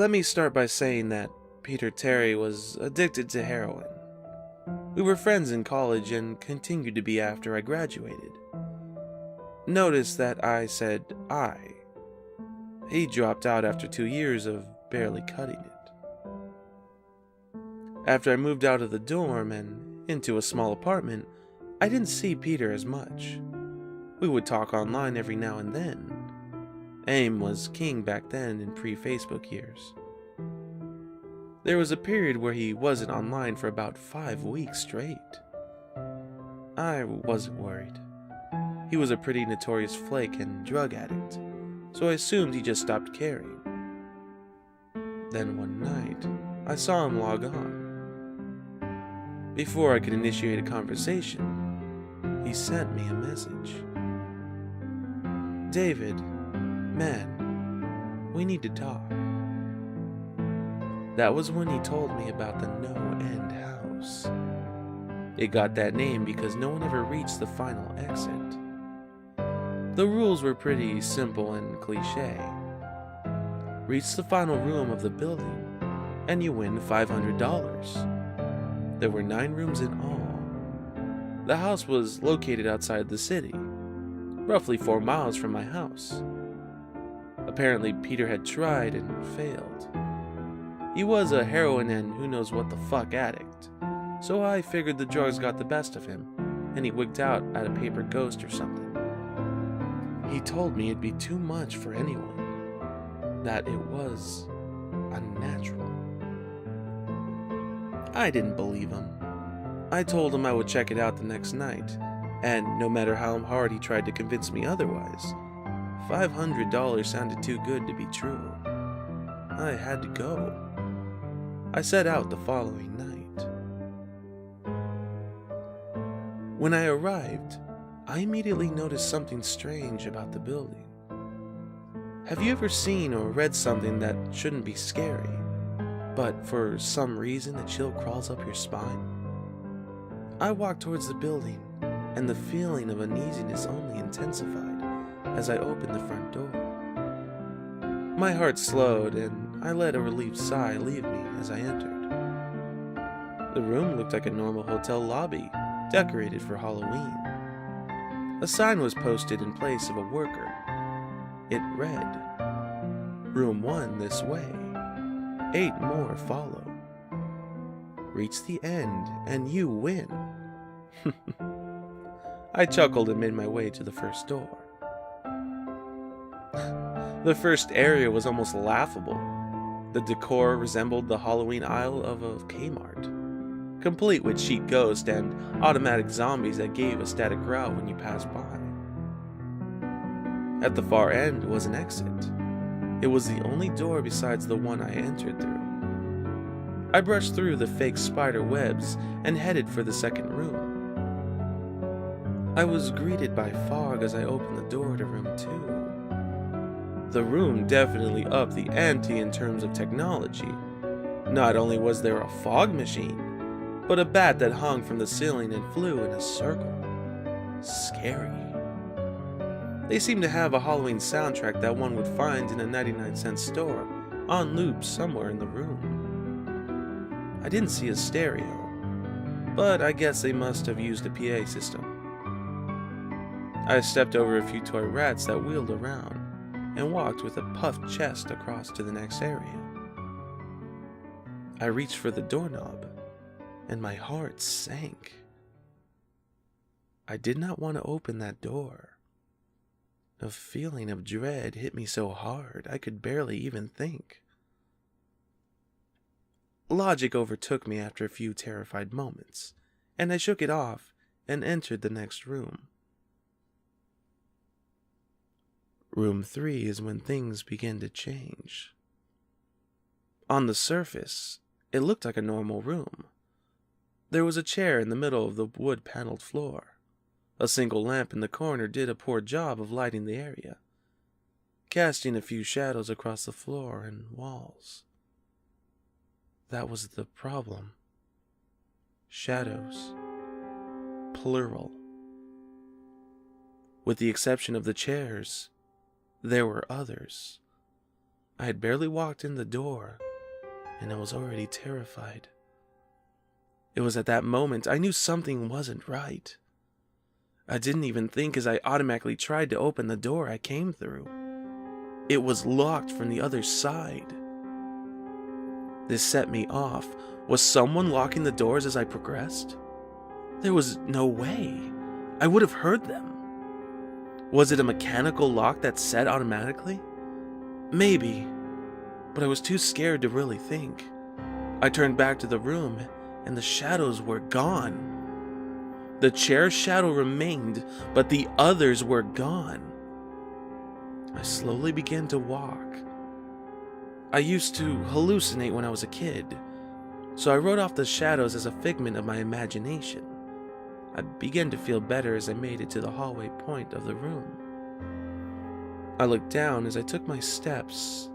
Let me start by saying that Peter Terry was addicted to heroin. We were friends in college and continued to be after I graduated. Notice that I said I. He dropped out after 2 years of barely cutting it. After I moved out of the dorm and into a small apartment, I didn't see Peter as much. We would talk online every now and then. AIM was king back then in pre-Facebook years. There was a period where he wasn't online for about 5 weeks straight. I wasn't worried. He was a pretty notorious flake and drug addict, so I assumed he just stopped caring. Then one night, I saw him log on. Before I could initiate a conversation, he sent me a message. David, man, we need to talk. That was when he told me about the No End House. It got that name because no one ever reached the final exit. The rules were pretty simple and cliche. Reach the final room of the building, and you win $500. There were 9 rooms in all. The house was located outside the city, roughly 4 miles from my house. Apparently, Peter had tried and failed. He was a heroin and who knows what the fuck addict, so I figured the drugs got the best of him, and he wigged out at a paper ghost or something. He told me it'd be too much for anyone, that it was unnatural. I didn't believe him. I told him I would check it out the next night, and no matter how hard he tried to convince me otherwise, $500 sounded too good to be true. I had to go. I set out the following night. When I arrived, I immediately noticed something strange about the building. Have you ever seen or read something that shouldn't be scary, but for some reason a chill crawls up your spine? I walked towards the building, and the feeling of uneasiness only intensified as I opened the front door. My heart slowed, and I let a relieved sigh leave me as I entered. The room looked like a normal hotel lobby, decorated for Halloween. A sign was posted in place of a worker. It read, "Room 1 this way. 8 more follow. Reach the end and you win." I chuckled and made my way to the first door. The first area was almost laughable. The decor resembled the Halloween aisle of a Kmart, complete with cheap ghosts and automatic zombies that gave a static growl when you passed by. At the far end was an exit. It was the only door besides the one I entered through. I brushed through the fake spider webs and headed for the second room. I was greeted by fog as I opened the door to room 2. The room definitely upped the ante in terms of technology. Not only was there a fog machine, but a bat that hung from the ceiling and flew in a circle. Scary. They seemed to have a Halloween soundtrack that one would find in a 99-cent store, on loop somewhere in the room. I didn't see a stereo, but I guess they must have used a PA system. I stepped over a few toy rats that wheeled around, and walked with a puffed chest across to the next area. I reached for the doorknob, and my heart sank. I did not want to open that door. A feeling of dread hit me so hard I could barely even think. Logic overtook me after a few terrified moments, and I shook it off and entered the next room. Room 3 is when things begin to change. On the surface, it looked like a normal room. There was a chair in the middle of the wood-paneled floor. A single lamp in the corner did a poor job of lighting the area, casting a few shadows across the floor and walls. That was the problem. Shadows. Plural. With the exception of the chairs, there were others. I had barely walked in the door, and I was already terrified. It was at that moment I knew something wasn't right. I didn't even think as I automatically tried to open the door I came through. It was locked from the other side. This set me off. Was someone locking the doors as I progressed? There was no way. I would have heard them. Was it a mechanical lock that set automatically? Maybe, but I was too scared to really think. I turned back to the room, and the shadows were gone. The chair's shadow remained, but the others were gone. I slowly began to walk. I used to hallucinate when I was a kid, so I wrote off the shadows as a figment of my imagination. I began to feel better as I made it to the hallway point of the room. I looked down as I took my steps,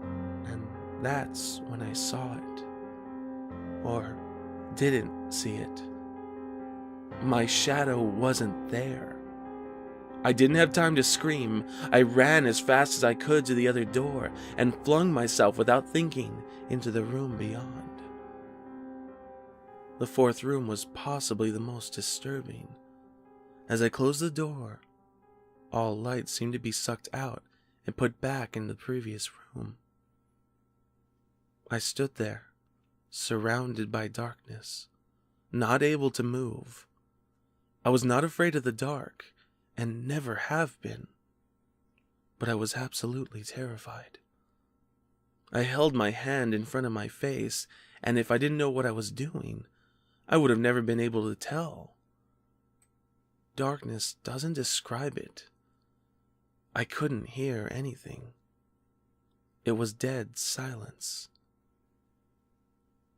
and that's when I saw it. Or didn't see it. My shadow wasn't there. I didn't have time to scream. I ran as fast as I could to the other door and flung myself without thinking into the room beyond. The fourth room was possibly the most disturbing. As I closed the door, all light seemed to be sucked out and put back in the previous room. I stood there, surrounded by darkness, not able to move. I was not afraid of the dark, and never have been, but I was absolutely terrified. I held my hand in front of my face, and if I didn't know what I was doing, I would have never been able to tell. Darkness doesn't describe it. I couldn't hear anything. It was dead silence.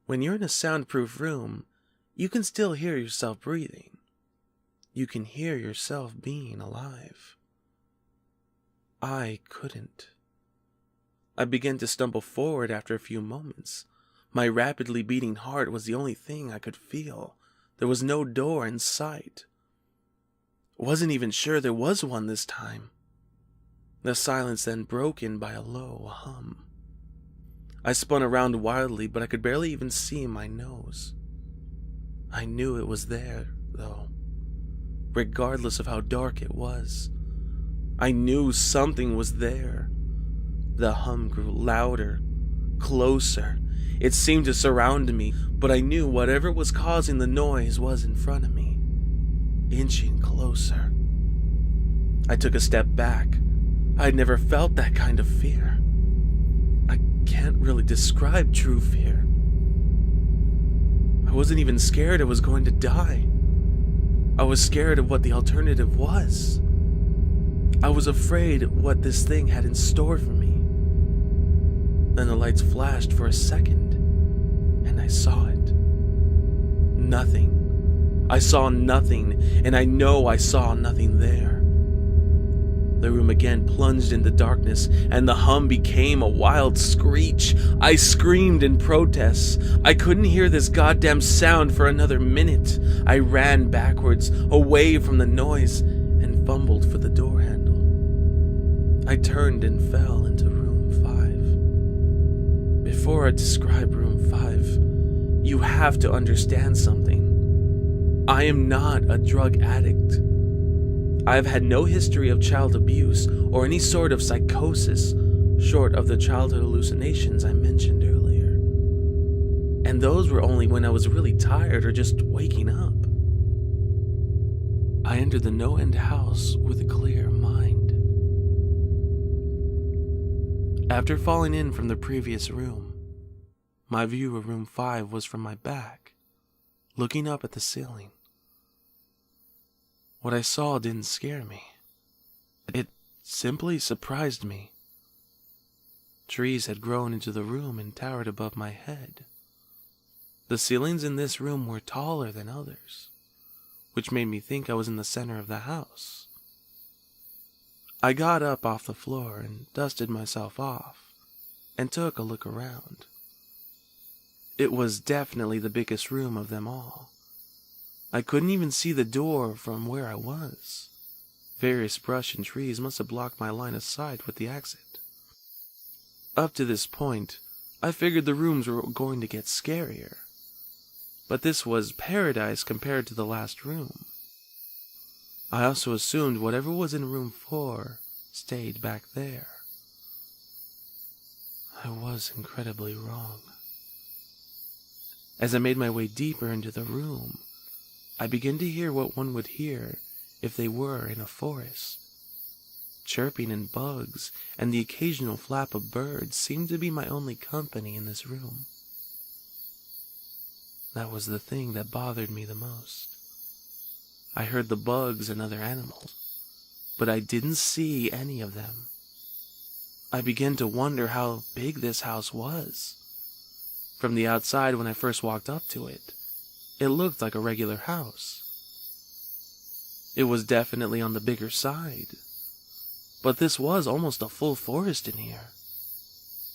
When you're in a soundproof room, you can still hear yourself breathing. You can hear yourself being alive. I couldn't. I began to stumble forward after a few moments. My rapidly beating heart was the only thing I could feel. There was no door in sight. Wasn't even sure there was one this time. The silence then broken by a low hum. I spun around wildly, but I could barely even see my nose. I knew it was there, though. Regardless of how dark it was, I knew something was there. The hum grew louder, closer. It seemed to surround me, but I knew whatever was causing the noise was in front of me, inching closer. I took a step back. I'd never felt that kind of fear. I can't really describe true fear. I wasn't even scared I was going to die. I was scared of what the alternative was. I was afraid of what this thing had in store for me. Then the lights flashed for a second, and I saw it. Nothing. I saw nothing, and I know I saw nothing there. The room again plunged into darkness, and the hum became a wild screech. I screamed in protest. I couldn't hear this goddamn sound for another minute. I ran backwards, away from the noise, and fumbled for the door handle. I turned and fell into room 5. Before I describe room 5, you have to understand something. I am not a drug addict. I have had no history of child abuse or any sort of psychosis short of the childhood hallucinations I mentioned earlier. And those were only when I was really tired or just waking up. I entered the no-end house with a clear mind. After falling in from the previous room, my view of room 5 was from my back, looking up at the ceiling. What I saw didn't scare me. It simply surprised me. Trees had grown into the room and towered above my head. The ceilings in this room were taller than others, which made me think I was in the center of the house. I got up off the floor and dusted myself off and took a look around. It was definitely the biggest room of them all. I couldn't even see the door from where I was. Various brush and trees must have blocked my line of sight with the exit. Up to this point, I figured the rooms were going to get scarier. But this was paradise compared to the last room. I also assumed whatever was in room 4 stayed back there. I was incredibly wrong. As I made my way deeper into the room, I began to hear what one would hear if they were in a forest. Chirping and bugs and the occasional flap of birds seemed to be my only company in this room. That was the thing that bothered me the most. I heard the bugs and other animals, but I didn't see any of them. I began to wonder how big this house was. From the outside, when I first walked up to it, it looked like a regular house. It was definitely on the bigger side, but this was almost a full forest in here.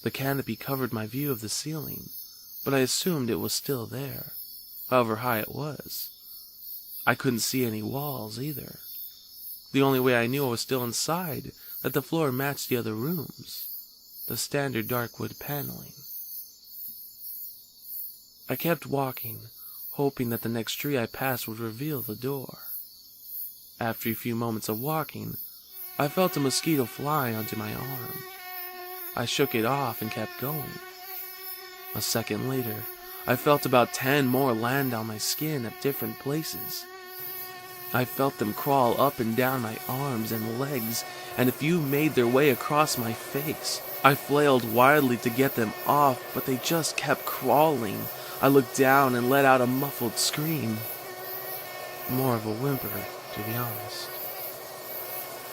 The canopy covered my view of the ceiling, but I assumed it was still there, however high it was. I couldn't see any walls either. The only way I knew I was still inside, that the floor matched the other rooms, the standard dark wood paneling. I kept walking, hoping that the next tree I passed would reveal the door. After a few moments of walking, I felt a mosquito fly onto my arm. I shook it off and kept going. A second later, I felt about 10 more land on my skin at different places. I felt them crawl up and down my arms and legs, and a few made their way across my face. I flailed wildly to get them off, but they just kept crawling. I looked down and let out a muffled scream. More of a whimper, to be honest.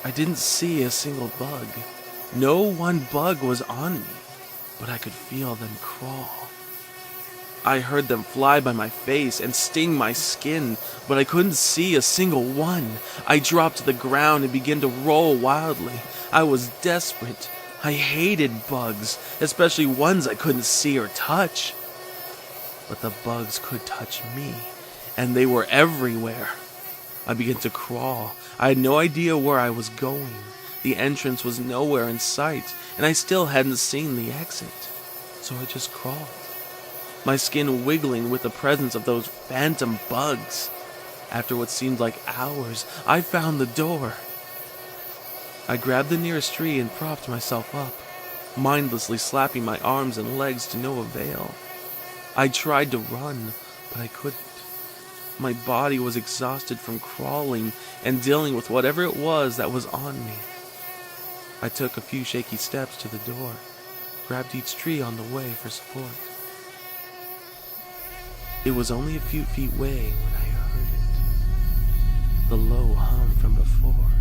I didn't see a single bug. No one bug was on me, but I could feel them crawl. I heard them fly by my face and sting my skin, but I couldn't see a single one. I dropped to the ground and began to roll wildly. I was desperate. I hated bugs, especially ones I couldn't see or touch. But the bugs could touch me, and they were everywhere. I began to crawl. I had no idea where I was going. The entrance was nowhere in sight, and I still hadn't seen the exit. So I just crawled, my skin wiggling with the presence of those phantom bugs. After what seemed like hours, I found the door. I grabbed the nearest tree and propped myself up, mindlessly slapping my arms and legs to no avail. I tried to run, but I couldn't. My body was exhausted from crawling and dealing with whatever it was that was on me. I took a few shaky steps to the door, grabbed each tree on the way for support. It was only a few feet away when I heard it. The low hum from before.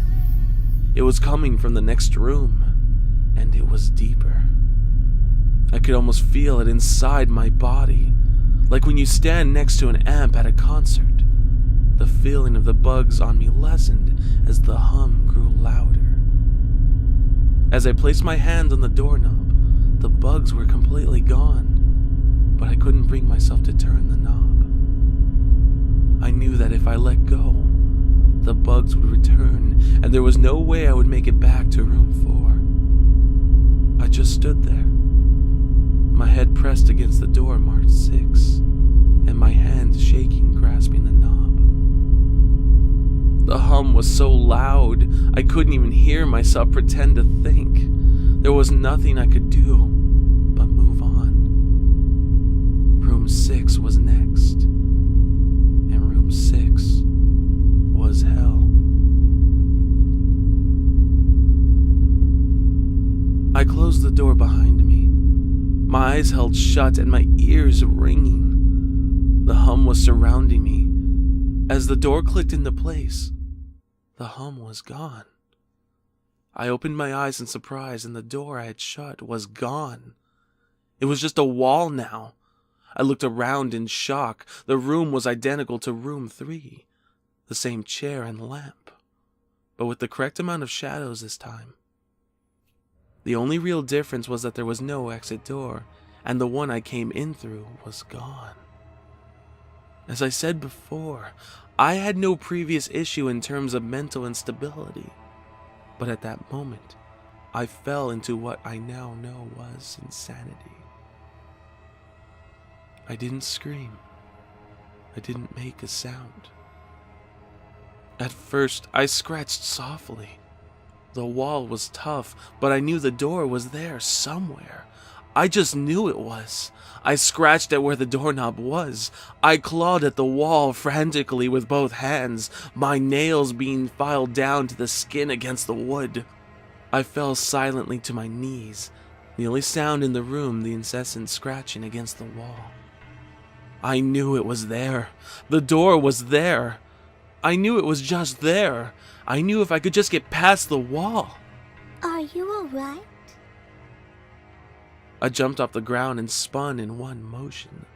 It was coming from the next room, and it was deeper. I could almost feel it inside my body, like when you stand next to an amp at a concert. The feeling of the bugs on me lessened as the hum grew louder. As I placed my hand on the doorknob, the bugs were completely gone, but I couldn't bring myself to turn the knob. I knew that if I let go, the bugs would return, and there was no way I would make it back to room 4. I just stood there, my head pressed against the door marked 6, and my hand shaking, grasping the knob. The hum was so loud, I couldn't even hear myself pretend to think. There was nothing I could do but move on. Room 6 was next, and room 6 was hell. I closed the door behind me, my eyes held shut and my ears ringing. The hum was surrounding me. As the door clicked into place, the hum was gone. I opened my eyes in surprise, and the door I had shut was gone. It was just a wall now. I looked around in shock. The room was identical to room 3. The same chair and lamp, but with the correct amount of shadows this time. The only real difference was that there was no exit door, and the one I came in through was gone. As I said before, I had no previous issue in terms of mental instability, but at that moment, I fell into what I now know was insanity. I didn't scream. I didn't make a sound. At first, I scratched softly. The wall was tough, but I knew the door was there somewhere. I just knew it was. I scratched at where the doorknob was. I clawed at the wall frantically with both hands, my nails being filed down to the skin against the wood. I fell silently to my knees, the only sound in the room the incessant scratching against the wall. I knew it was there. The door was there. I knew it was just there. I knew if I could just get past the wall. Are you alright? I jumped off the ground and spun in one motion.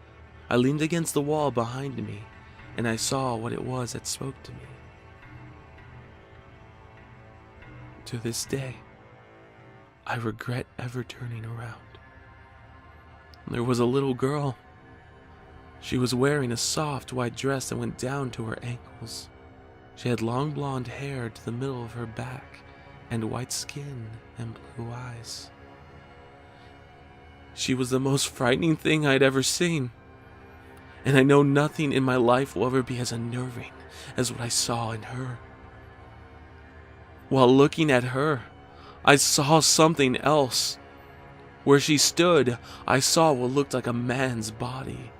I leaned against the wall behind me, and I saw what it was that spoke to me. To this day, I regret ever turning around. There was a little girl. She was wearing a soft white dress that went down to her ankles. She had long blonde hair to the middle of her back, and white skin and blue eyes. She was the most frightening thing I'd ever seen, and I know nothing in my life will ever be as unnerving as what I saw in her. While looking at her, I saw something else. Where she stood, I saw what looked like a man's body,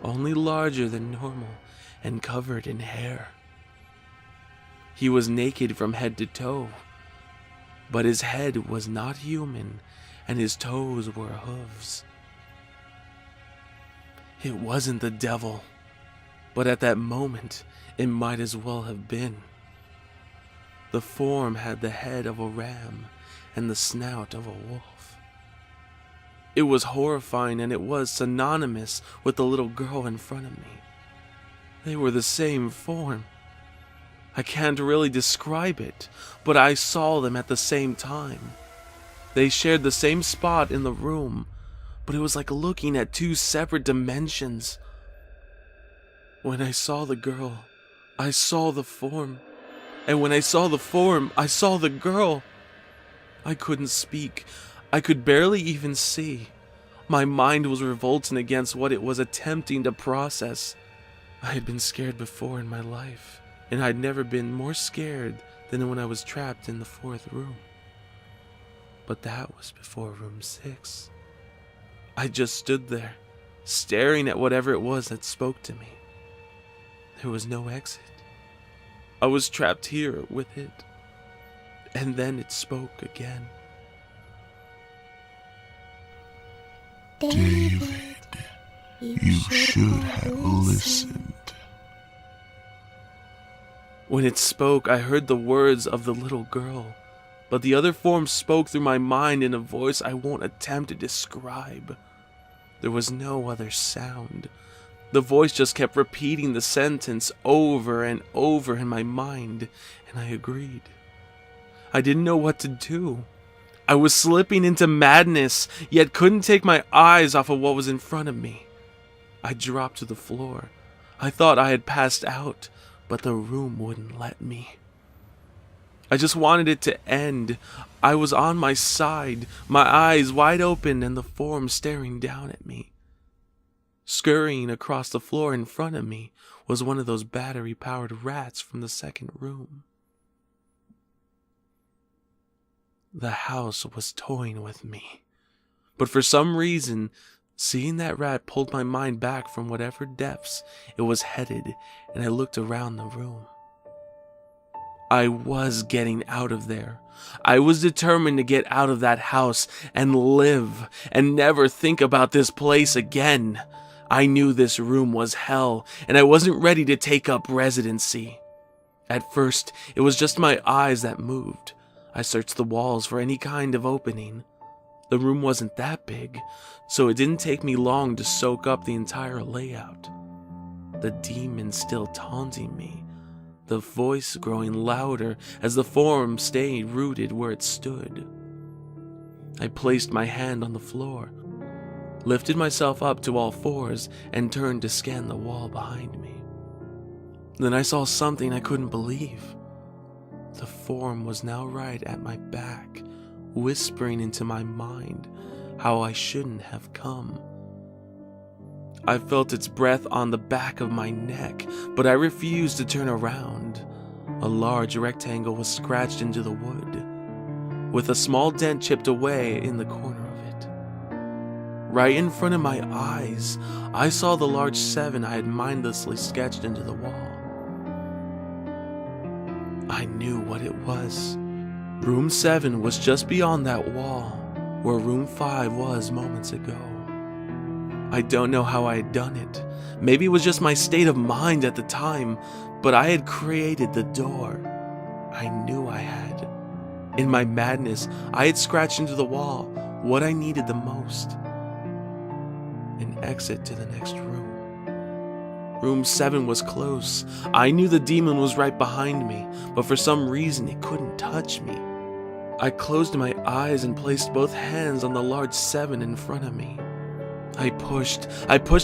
only larger than normal and covered in hair. He was naked from head to toe, but his head was not human and his toes were hooves. It wasn't the devil, but at that moment, it might as well have been. The form had the head of a ram and the snout of a wolf. It was horrifying, and it was synonymous with the little girl in front of me. They were the same form. I can't really describe it, but I saw them at the same time. They shared the same spot in the room, but it was like looking at two separate dimensions. When I saw the girl, I saw the form. And when I saw the form, I saw the girl. I couldn't speak. I could barely even see. My mind was revolting against what it was attempting to process. I had been scared before in my life, and I'd never been more scared than when I was trapped in the 4th room. But that was before room 6. I just stood there, staring at whatever it was that spoke to me. There was no exit. I was trapped here with it. And then it spoke again. David, you should have listened. When it spoke, I heard the words of the little girl, but the other form spoke through my mind in a voice I won't attempt to describe. There was no other sound. The voice just kept repeating the sentence over and over in my mind, and I agreed. I didn't know what to do. I was slipping into madness, yet couldn't take my eyes off of what was in front of me. I dropped to the floor. I thought I had passed out, but the room wouldn't let me. I just wanted it to end. I was on my side, my eyes wide open, and the form staring down at me. Scurrying across the floor in front of me was one of those battery-powered rats from the 2nd room. The house was toying with me, but for some reason, seeing that rat pulled my mind back from whatever depths it was headed, and I looked around the room. I was getting out of there. I was determined to get out of that house and live and never think about this place again. I knew this room was hell, and I wasn't ready to take up residency. At first, it was just my eyes that moved. I searched the walls for any kind of opening. The room wasn't that big, so it didn't take me long to soak up the entire layout. The demon still taunting me, the voice growing louder as the form stayed rooted where it stood. I placed my hand on the floor, lifted myself up to all fours, and turned to scan the wall behind me. Then I saw something I couldn't believe. The form was now right at my back, whispering into my mind how I shouldn't have come. I felt its breath on the back of my neck, but I refused to turn around. A large rectangle was scratched into the wood, with a small dent chipped away in the corner of it. Right in front of my eyes, I saw the large 7 I had mindlessly sketched into the wall. I knew what it was. Room 7 was just beyond that wall, where room 5 was moments ago. I don't know how I had done it. Maybe it was just my state of mind at the time, but I had created the door. I knew I had. In my madness, I had scratched into the wall what I needed the most: an exit to the next room. Room 7 was close. I knew the demon was right behind me, but for some reason it couldn't touch me. I closed my eyes and placed both hands on the large 7 in front of me. I pushed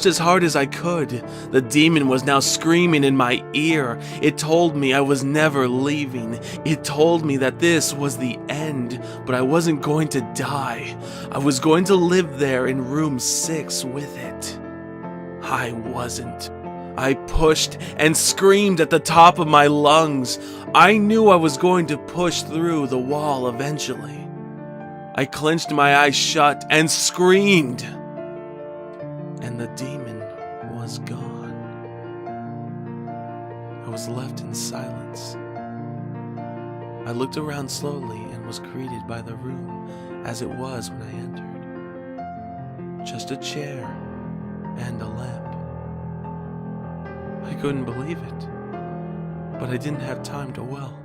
as hard as I could. The demon was now screaming in my ear. It told me I was never leaving. It told me that this was the end, but I wasn't going to die. I was going to live there in room 6 with it. I wasn't. I pushed and screamed at the top of my lungs. I knew I was going to push through the wall eventually. I clenched my eyes shut and screamed. And the demon was gone. I was left in silence. I looked around slowly and was greeted by the room as it was when I entered. Just a chair and a lamp. I couldn't believe it, but I didn't have time to dwell.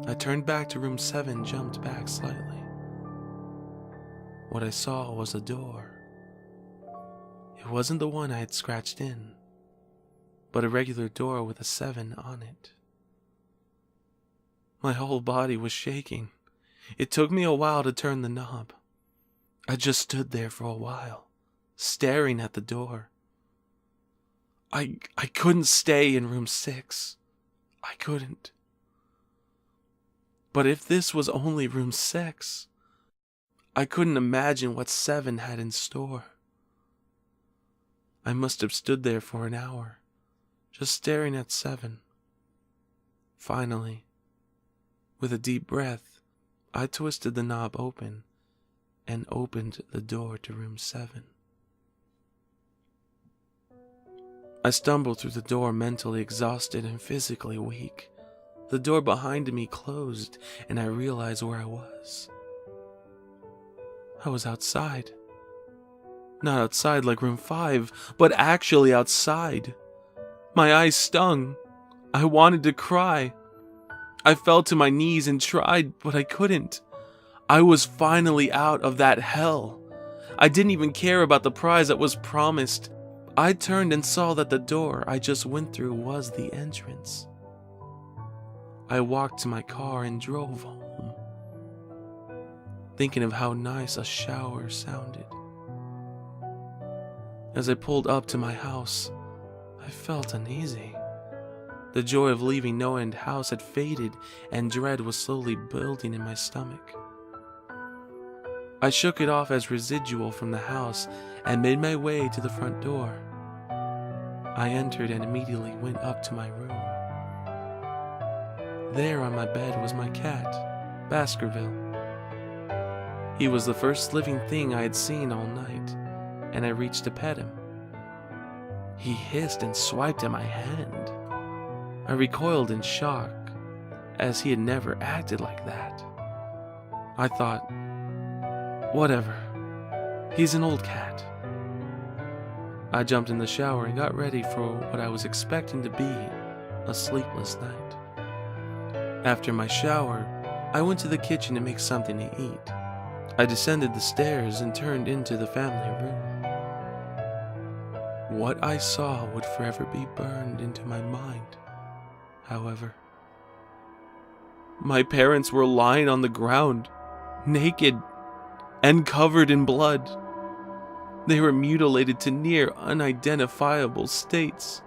I turned back to room 7, jumped back slightly. What I saw was a door. It wasn't the one I had scratched in, but a regular door with a 7 on it. My whole body was shaking. It took me a while to turn the knob. I just stood there for a while, staring at the door. I couldn't stay in room 6. I couldn't. But if this was only room 6, I couldn't imagine what 7 had in store. I must have stood there for an hour, just staring at 7. Finally, with a deep breath, I twisted the knob open and opened the door to room 7. I stumbled through the door, mentally exhausted and physically weak. The door behind me closed, and I realized where I was. I was outside. Not outside like room 5, but actually outside. My eyes stung. I wanted to cry. I fell to my knees and tried, but I couldn't. I was finally out of that hell. I didn't even care about the prize that was promised. I turned and saw that the door I just went through was the entrance. I walked to my car and drove home, thinking of how nice a shower sounded. As I pulled up to my house, I felt uneasy. The joy of leaving no-end house had faded, and dread was slowly building in my stomach. I shook it off as residual from the house and made my way to the front door. I entered and immediately went up to my room. There on my bed was my cat, Baskerville. He was the first living thing I had seen all night, and I reached to pet him. He hissed and swiped at my hand. I recoiled in shock, as he had never acted like that. I thought, whatever, he's an old cat. I jumped in the shower and got ready for what I was expecting to be a sleepless night. After my shower, I went to the kitchen to make something to eat. I descended the stairs and turned into the family room. What I saw would forever be burned into my mind, however. My parents were lying on the ground, naked and covered in blood. They were mutilated to near unidentifiable states.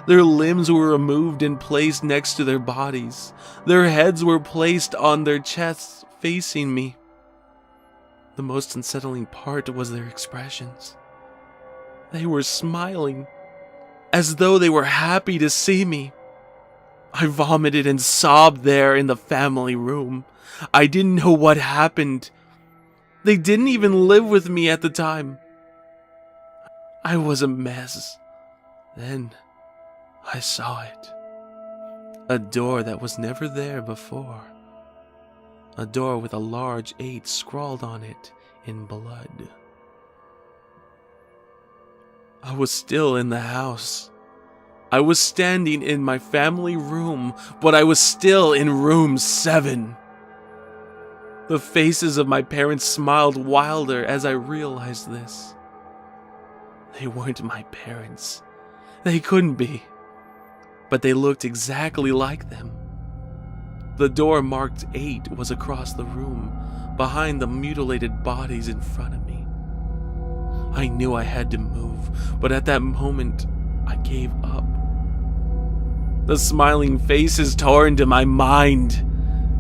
Their limbs were removed and placed next to their bodies. Their heads were placed on their chests, facing me. The most unsettling part was their expressions. They were smiling, as though they were happy to see me. I vomited and sobbed there in the family room. I didn't know what happened. They didn't even live with me at the time. I was a mess. Then I saw it. A door that was never there before. A door with a large 8 scrawled on it in blood. I was still in the house. I was standing in my family room, but I was still in room 7. The faces of my parents smiled wilder as I realized this. They weren't my parents. They couldn't be. But they looked exactly like them. The door marked 8 was across the room, behind the mutilated bodies in front of me. I knew I had to move, but at that moment, I gave up. The smiling faces tore into my mind.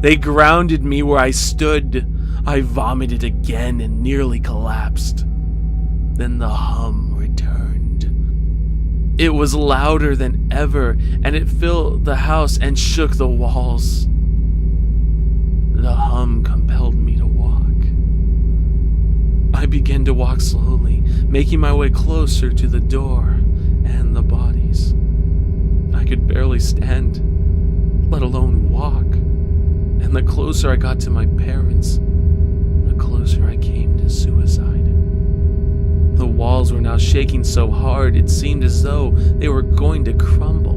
They grounded me where I stood. I vomited again and nearly collapsed. Then the hum returned. It was louder than ever, and it filled the house and shook the walls. The hum compelled me to walk. I began to walk slowly, making my way closer to the door and the bodies. I could barely stand, let alone walk. And the closer I got to my parents, the closer I came to suicide. The walls were now shaking so hard it seemed as though they were going to crumble.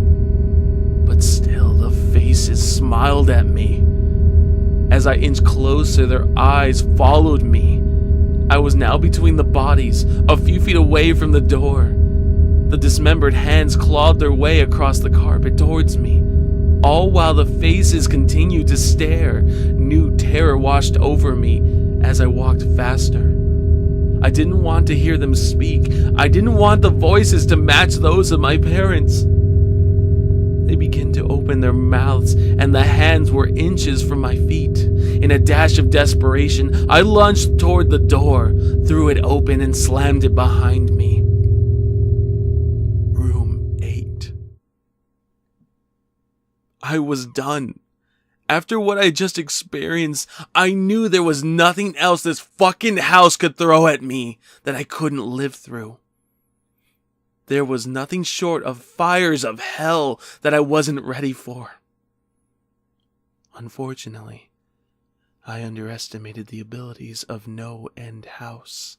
But still the faces smiled at me. As I inched closer, their eyes followed me. I was now between the bodies, a few feet away from the door. The dismembered hands clawed their way across the carpet towards me. All while the faces continued to stare, new terror washed over me as I walked faster. I didn't want to hear them speak. I didn't want the voices to match those of my parents. They began to open their mouths, and the hands were inches from my feet. In a dash of desperation, I lunged toward the door, threw it open, and slammed it behind me. Room 8. I was done. After what I just experienced, I knew there was nothing else this fucking house could throw at me that I couldn't live through. There was nothing short of fires of hell that I wasn't ready for. Unfortunately, I underestimated the abilities of No End House.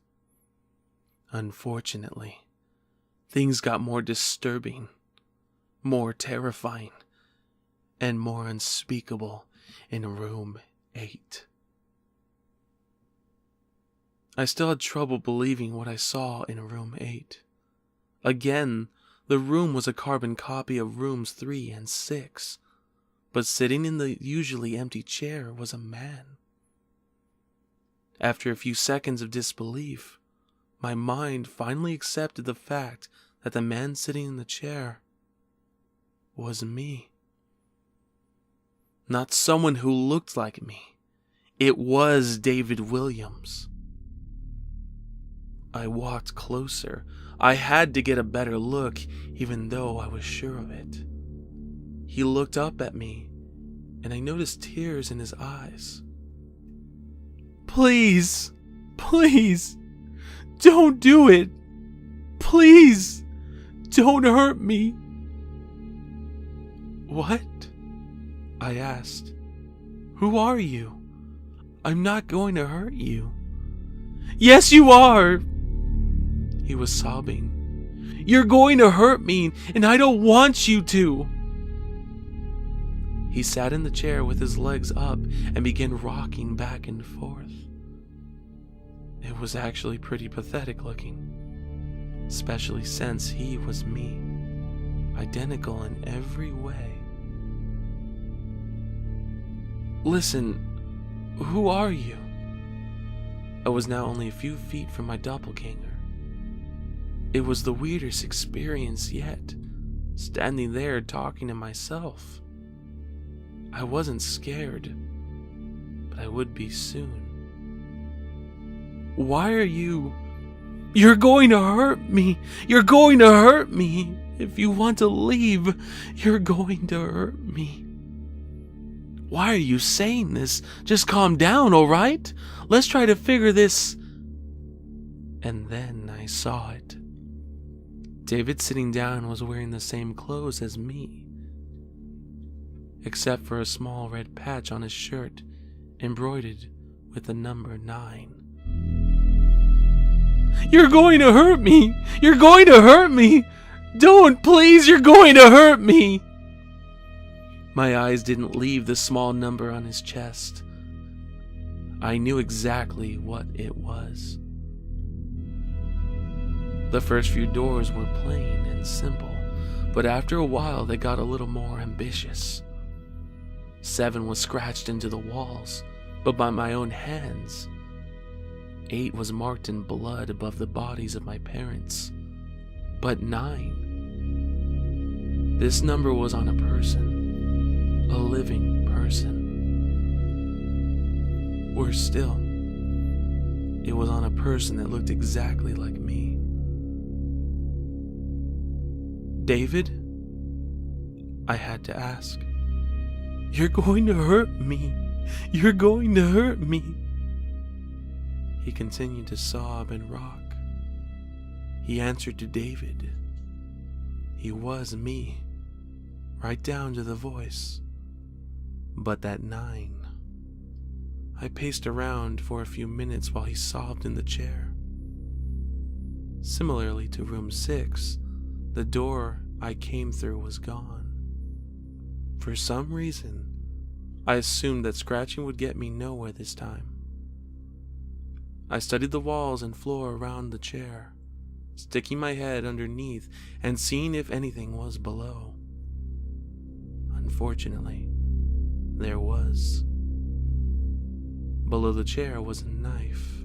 Unfortunately, things got more disturbing, more terrifying, and more unspeakable in room 8. I still had trouble believing what I saw in room 8. Again, the room was a carbon copy of rooms 3 and 6, but sitting in the usually empty chair was a man. After a few seconds of disbelief, my mind finally accepted the fact that the man sitting in the chair was me. Not someone who looked like me. It was David Williams. I walked closer. I had to get a better look, even though I was sure of it. He looked up at me, and I noticed tears in his eyes. Please, please, don't do it. Please, don't hurt me. What? I asked. Who are you? I'm not going to hurt you. Yes, you are. He was sobbing. You're going to hurt me, and I don't want you to. He sat in the chair with his legs up and began rocking back and forth. It was actually pretty pathetic looking, especially since he was me, identical in every way. Listen, who are you? I was now only a few feet from my doppelganger. It was the weirdest experience yet. standing there talking to myself. I wasn't scared, but I would be soon. Why are you... You're going to hurt me! You're going to hurt me! If you want to leave, you're going to hurt me. Why are you saying this? Just calm down, alright? Let's try to figure this... And then I saw it. David sitting down was wearing the same clothes as me, except for a small red patch on his shirt embroidered with the number 9. You're going to hurt me! You're going to hurt me! Don't, please, you're going to hurt me! My eyes didn't leave the small number on his chest. I knew exactly what it was. The first few doors were plain and simple, but after a while they got a little more ambitious. 7 was scratched into the walls, but by my own hands. 8 was marked in blood above the bodies of my parents. But 9. This number was on a person. A living person. Worse still, it was on a person that looked exactly like me. David? I had to ask. You're going to hurt me. You're going to hurt me. He continued to sob and rock. He answered to David. He was me, right down to the voice. But that 9. I paced around for a few minutes while he sobbed in the chair. Similarly to room 6, the door I came through was gone. For some reason, I assumed that scratching would get me nowhere this time. I studied the walls and floor around the chair, sticking my head underneath and seeing if anything was below. Unfortunately, there was. Below the chair was a knife.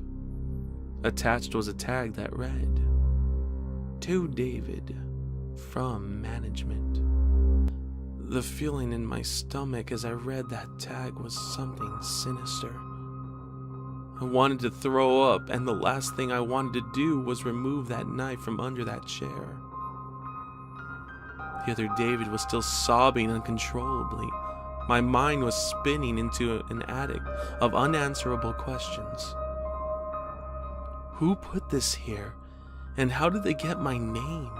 Attached was a tag that read, "To David, from management." The feeling in my stomach as I read that tag was something sinister. I wanted to throw up, and the last thing I wanted to do was remove that knife from under that chair. The other David was still sobbing uncontrollably. My mind was spinning into an attic of unanswerable questions. Who put this here, and how did they get my name?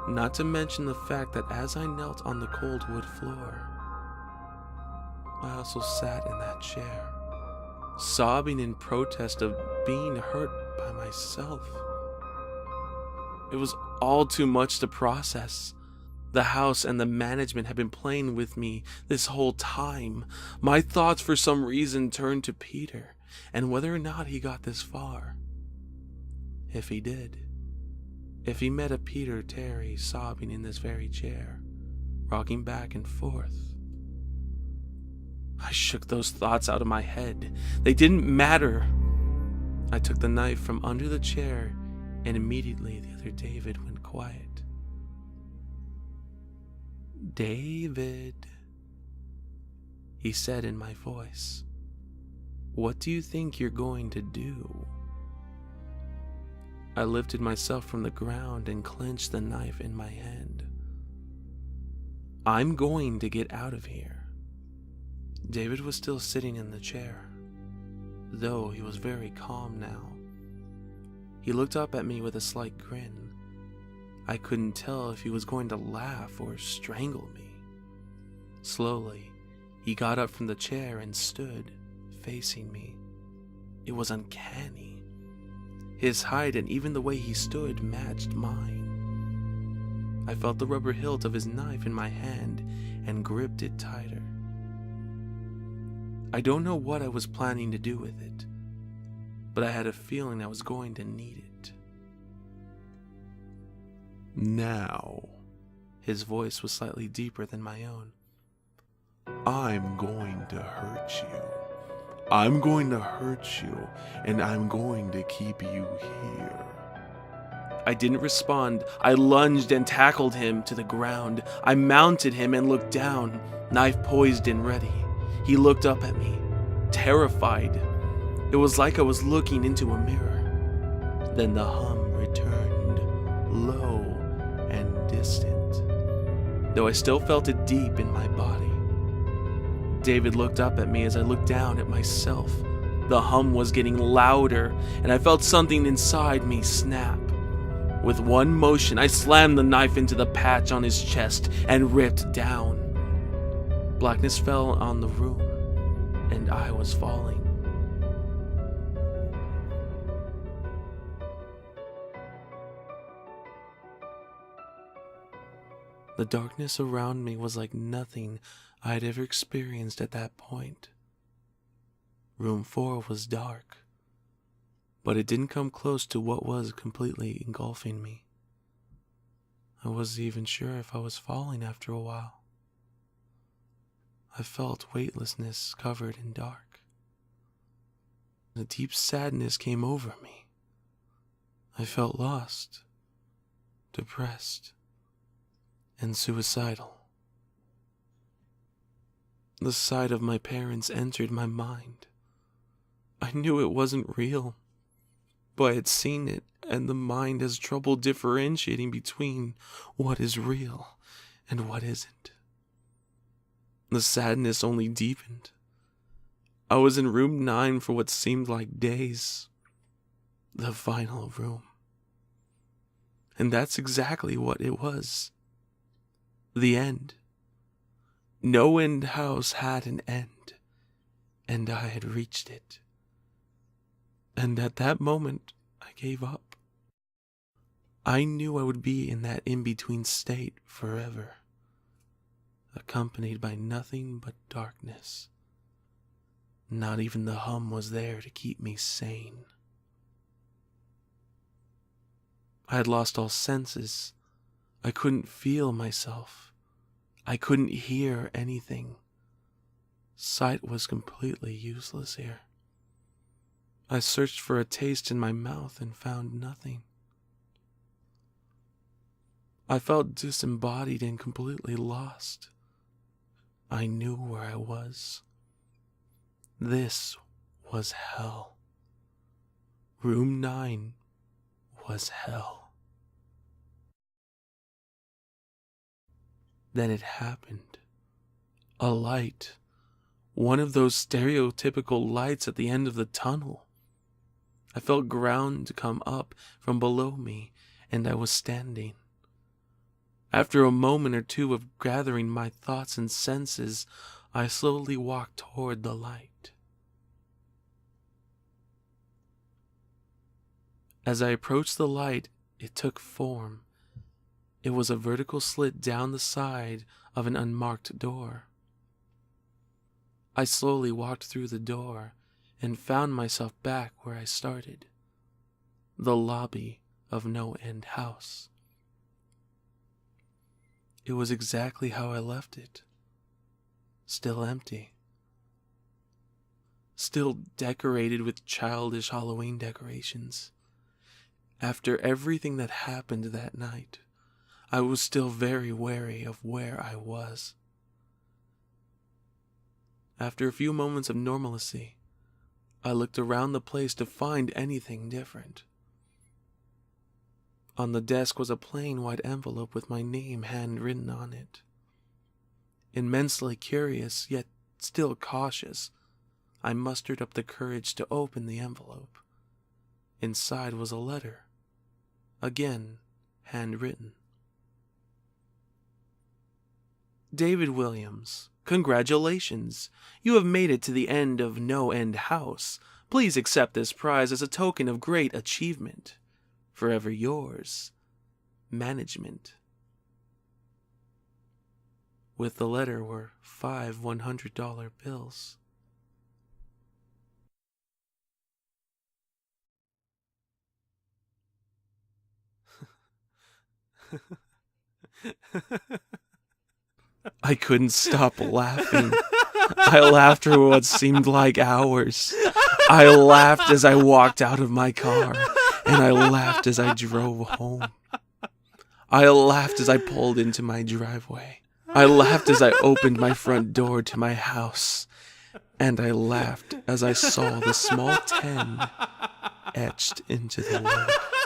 Not to mention the fact that as I knelt on the cold wood floor, I also sat in that chair, sobbing in protest of being hurt by myself. It was all too much to process. The house and the management had been playing with me this whole time. My thoughts for some reason turned to Peter, and whether or not he got this far. If he did, if he met a Peter Terry sobbing in this very chair, rocking back and forth. I shook those thoughts out of my head. They didn't matter. I took the knife from under the chair, and immediately the other David went quiet. "David," he said in my voice, "what do you think you're going to do?" I lifted myself from the ground and clenched the knife in my hand. "I'm going to get out of here." David was still sitting in the chair, though he was very calm now. He looked up at me with a slight grin. I couldn't tell if he was going to laugh or strangle me. Slowly, he got up from the chair and stood, facing me. It was uncanny. His height and even the way he stood matched mine. I felt the rubber hilt of his knife in my hand and gripped it tighter. I don't know what I was planning to do with it, but I had a feeling I was going to need it. "Now," his voice was slightly deeper than my own, "I'm going to hurt you. I'm going to hurt you, and I'm going to keep you here. I didn't respond. I lunged and tackled him to the ground. I mounted him and looked down, knife poised and ready. He looked up at me, terrified. It was like I was looking into a mirror. Then the hum returned, low and distant, though I still felt it deep in my body. David looked up at me as I looked down at myself. The hum was getting louder, and I felt something inside me snap. With one motion, I slammed the knife into the patch on his chest and ripped down. Blackness fell on the room, and I was falling. The darkness around me was like nothing I had ever experienced at that point. Room 4 was dark, but it didn't come close to what was completely engulfing me. I wasn't even sure if I was falling after a while. I felt weightlessness covered in dark. A deep sadness came over me. I felt lost, depressed, and suicidal. The sight of my parents entered my mind. I knew it wasn't real, but I had seen it, and the mind has trouble differentiating between what is real and what isn't. The sadness only deepened. I was in room 9 for what seemed like days. The final room. And that's exactly what it was. The end. No End House had an end, and I had reached it. And at that moment, I gave up. I knew I would be in that in-between state forever, accompanied by nothing but darkness. Not even the hum was there to keep me sane. I had lost all senses. I couldn't feel myself. I couldn't hear anything. Sight was completely useless here. I searched for a taste in my mouth and found nothing. I felt disembodied and completely lost. I knew where I was. This was hell. Room 9 was hell. Then it happened. A light. One of those stereotypical lights at the end of the tunnel. I felt ground come up from below me, and I was standing. After a moment or two of gathering my thoughts and senses, I slowly walked toward the light. As I approached the light, it took form. It was a vertical slit down the side of an unmarked door. I slowly walked through the door and found myself back where I started, the lobby of No End House. It was exactly how I left it, still empty, still decorated with childish Halloween decorations. After everything that happened that night, I was still very wary of where I was. After a few moments of normalcy, I looked around the place to find anything different. On the desk was a plain white envelope with my name handwritten on it. Immensely curious, yet still cautious, I mustered up the courage to open the envelope. Inside was a letter, again handwritten. David Williams, congratulations! You have made it to the end of No End House. Please accept this prize as a token of great achievement. Forever yours, Management. With the letter were 5 $100 bills. I couldn't stop laughing. I laughed for what seemed like hours. I laughed as I walked out of my car, and I laughed as I drove home. I laughed as I pulled into my driveway. I laughed as I opened my front door to my house. And I laughed as I saw the small 10 etched into the wood.